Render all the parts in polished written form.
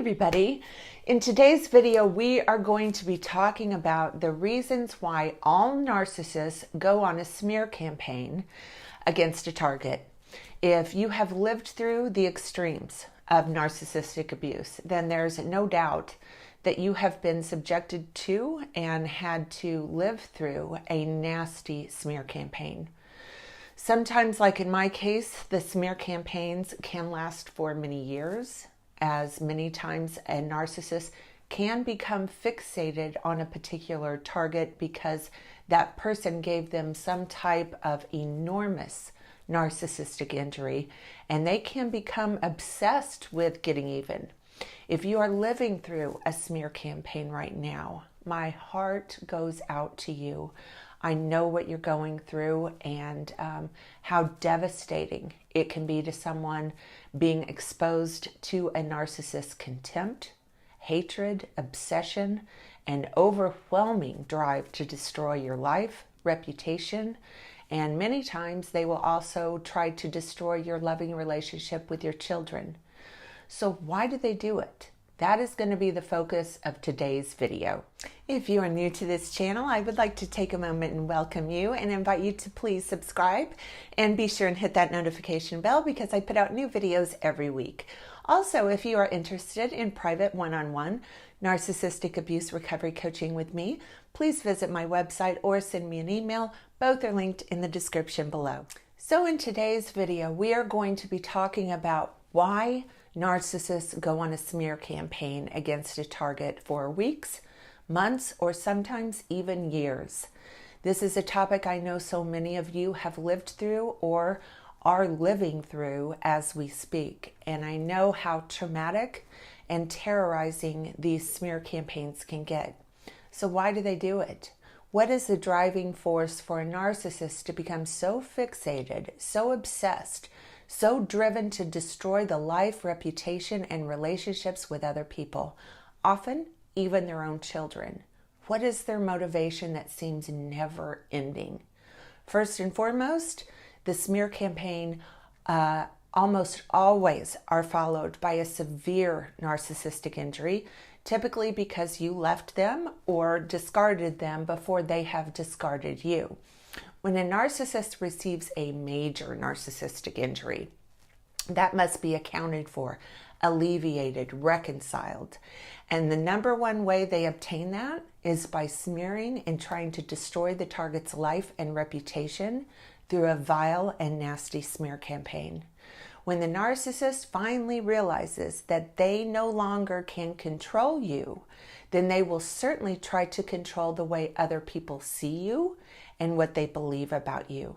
everybody. In today's video, we are going to be talking about the reasons why all narcissists go on a smear campaign against a target. If you have lived through the extremes of narcissistic abuse, then there's no doubt that you have been subjected to and had to live through a nasty smear campaign. Sometimes, like in my case, the smear campaigns can last for many years, as many times a narcissist can become fixated on a particular target because that person gave them some type of enormous narcissistic injury, and they can become obsessed with getting even. If you are living through a smear campaign right now, my heart goes out to you. I know what you're going through and how devastating it can be to someone being exposed to a narcissist's contempt, hatred, obsession, and overwhelming drive to destroy your life, reputation, and many times they will also try to destroy your loving relationship with your children. So why do they do it? That is going to be the focus of today's video. If you are new to this channel, I would like to take a moment and welcome you and invite you to please subscribe and be sure and hit that notification bell because I put out new videos every week. Also, if you are interested in private one-on-one narcissistic abuse recovery coaching with me, please visit my website or send me an email. Both are linked in the description below. So in today's video, we are going to be talking about why narcissists go on a smear campaign against a target for weeks, months, or sometimes even years. This is a topic I know so many of you have lived through or are living through as we speak. And I know how traumatic and terrorizing these smear campaigns can get. So why do they do it? What is the driving force for a narcissist to become so fixated, so obsessed, so driven to destroy the life, reputation, and relationships with other people, often even their own children? What is their motivation that seems never ending? First and foremost, the smear campaign almost always are followed by a severe narcissistic injury, typically because you left them or discarded them before they have discarded you. When a narcissist receives a major narcissistic injury, that must be accounted for, alleviated, reconciled. And the number one way they obtain that is by smearing and trying to destroy the target's life and reputation through a vile and nasty smear campaign. When the narcissist finally realizes that they no longer can control you, then they will certainly try to control the way other people see you and what they believe about you.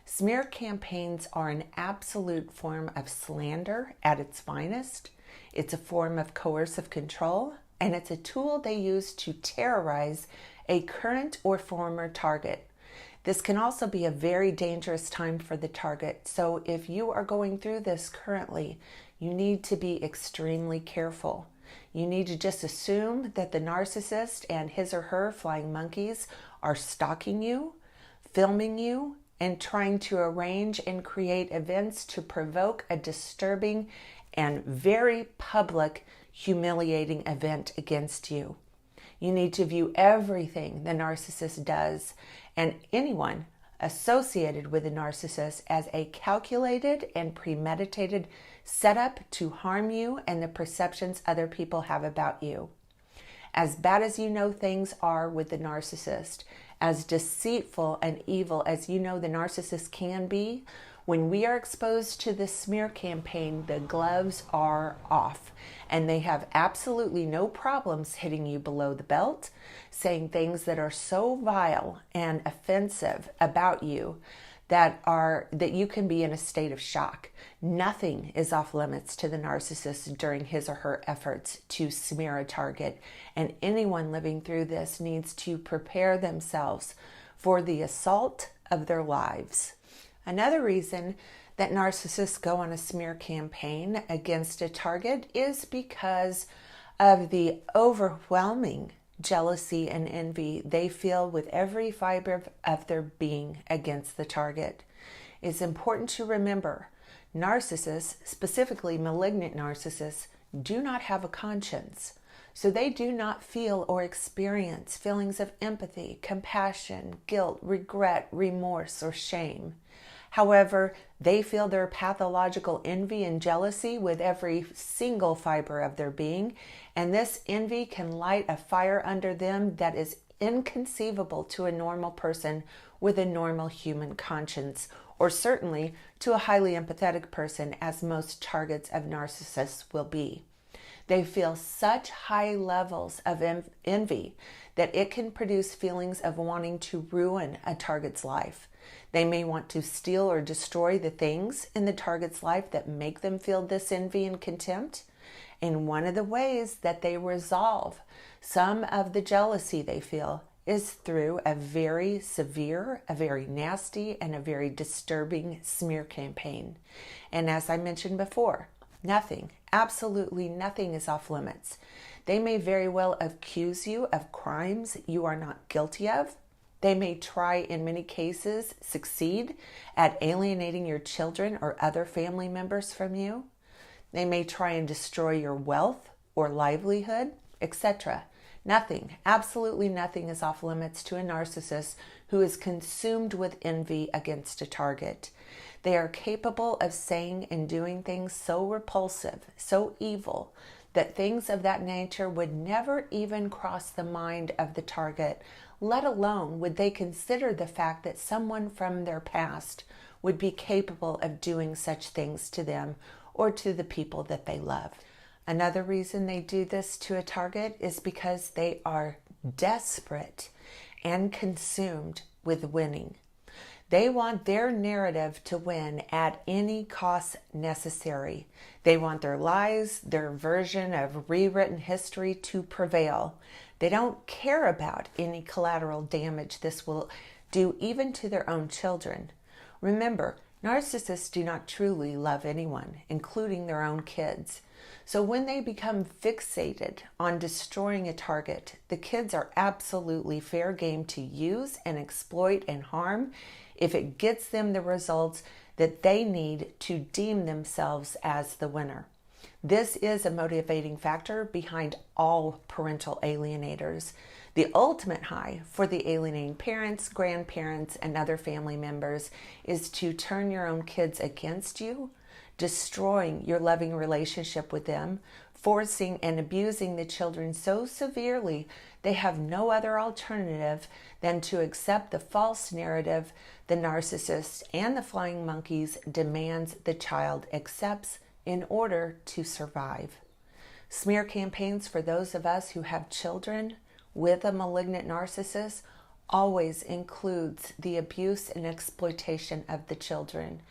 Smear campaigns are an absolute form of slander at its finest. It's a form of coercive control, and it's a tool they use to terrorize a current or former target. This can also be a very dangerous time for the target. So if you are going through this currently, you need to be extremely careful. You need to just assume that the narcissist and his or her flying monkeys are stalking you, filming you, and trying to arrange and create events to provoke a disturbing and very public, humiliating event against you. You need to view everything the narcissist does and anyone associated with a narcissist as a calculated and premeditated setup to harm you and the perceptions other people have about you. As bad as you know things are with the narcissist, as deceitful and evil as you know the narcissist can be, when we are exposed to the smear campaign, the gloves are off and they have absolutely no problems hitting you below the belt, saying things that are so vile and offensive about you that you can be in a state of shock. Nothing is off limits to the narcissist during his or her efforts to smear a target, and anyone living through this needs to prepare themselves for the assault of their lives. Another reason that narcissists go on a smear campaign against a target is because of the overwhelming jealousy and envy they feel with every fiber of their being against the target. It's important to remember narcissists, specifically malignant narcissists, do not have a conscience. So they do not feel or experience feelings of empathy, compassion, guilt, regret, remorse, or shame. However, they feel their pathological envy and jealousy with every single fiber of their being, and this envy can light a fire under them that is inconceivable to a normal person with a normal human conscience, or certainly to a highly empathetic person, as most targets of narcissists will be. They feel such high levels of envy that it can produce feelings of wanting to ruin a target's life. They may want to steal or destroy the things in the target's life that make them feel this envy and contempt. And one of the ways that they resolve some of the jealousy they feel is through a very severe, a very nasty, and a very disturbing smear campaign. And as I mentioned before, nothing, absolutely nothing is off limits. They may very well accuse you of crimes you are not guilty of. They may try, in many cases, succeed at alienating your children or other family members from you. They may try and destroy your wealth or livelihood, etc. Nothing, absolutely nothing is off limits to a narcissist who is consumed with envy against a target. They are capable of saying and doing things so repulsive, so evil, that things of that nature would never even cross the mind of the target, let alone would they consider the fact that someone from their past would be capable of doing such things to them or to the people that they love. Another reason they do this to a target is because they are desperate and consumed with winning. They want their narrative to win at any cost necessary. They want their lies, their version of rewritten history to prevail. They don't care about any collateral damage this will do even to their own children. Remember, narcissists do not truly love anyone, including their own kids. So when they become fixated on destroying a target, the kids are absolutely fair game to use and exploit and harm if it gets them the results that they need to deem themselves as the winner. This is a motivating factor behind all parental alienators. The ultimate high for the alienating parents, grandparents, and other family members is to turn your own kids against you, destroying your loving relationship with them, forcing and abusing the children so severely they have no other alternative than to accept the false narrative the narcissist and the flying monkeys demands the child accepts in order to survive. Smear campaigns for those of us who have children with a malignant narcissist always includes the abuse and exploitation of the children.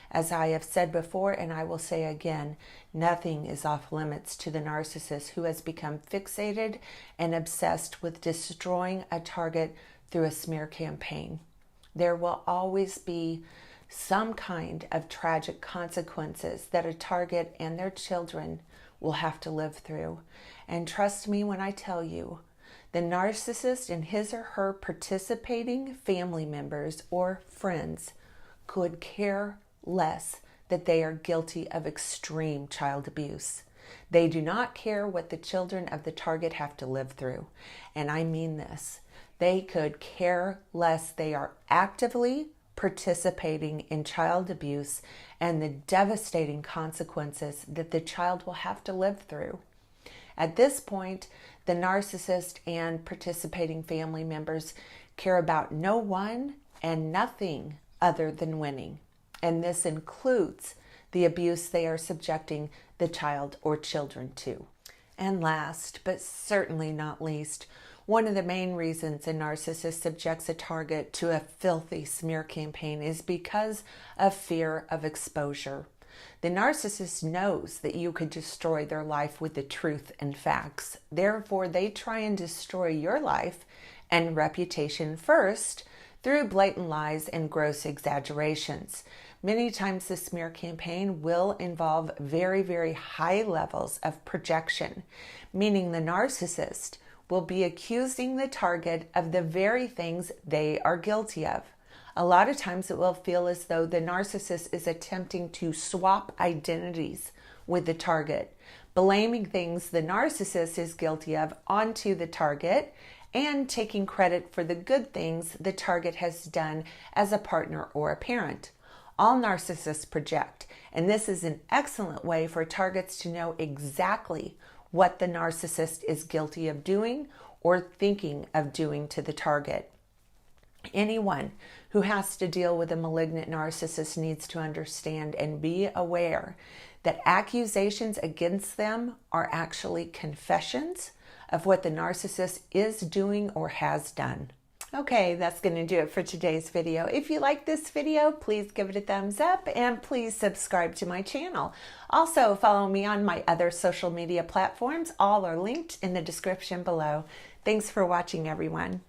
As I have said before, and I will say again, nothing is off limits to the narcissist who has become fixated and obsessed with destroying a target through a smear campaign. There will always be some kind of tragic consequences that a target and their children will have to live through. And trust me when I tell you, the narcissist and his or her participating family members or friends could care less that they are guilty of extreme child abuse. They do not care what the children of the target have to live through. And I mean this. They could care less. They are actively participating in child abuse and the devastating consequences that the child will have to live through. At this point, the narcissist and participating family members care about no one and nothing other than winning. And this includes the abuse they are subjecting the child or children to. And last, but certainly not least, one of the main reasons a narcissist subjects a target to a filthy smear campaign is because of fear of exposure. The narcissist knows that you could destroy their life with the truth and facts. Therefore, they try and destroy your life and reputation first through blatant lies and gross exaggerations. Many times the smear campaign will involve very, very high levels of projection, meaning the narcissist will be accusing the target of the very things they are guilty of. A lot of times it will feel as though the narcissist is attempting to swap identities with the target, blaming things the narcissist is guilty of onto the target, and taking credit for the good things the target has done as a partner or a parent. All narcissists project, and this is an excellent way for targets to know exactly what the narcissist is guilty of doing or thinking of doing to the target. Anyone who has to deal with a malignant narcissist needs to understand and be aware that accusations against them are actually confessions of what the narcissist is doing or has done. Okay, that's going to do it for today's video. If you like this video, please give it a thumbs up and please subscribe to my channel. Also, follow me on my other social media platforms. All are linked in the description below. Thanks for watching, everyone.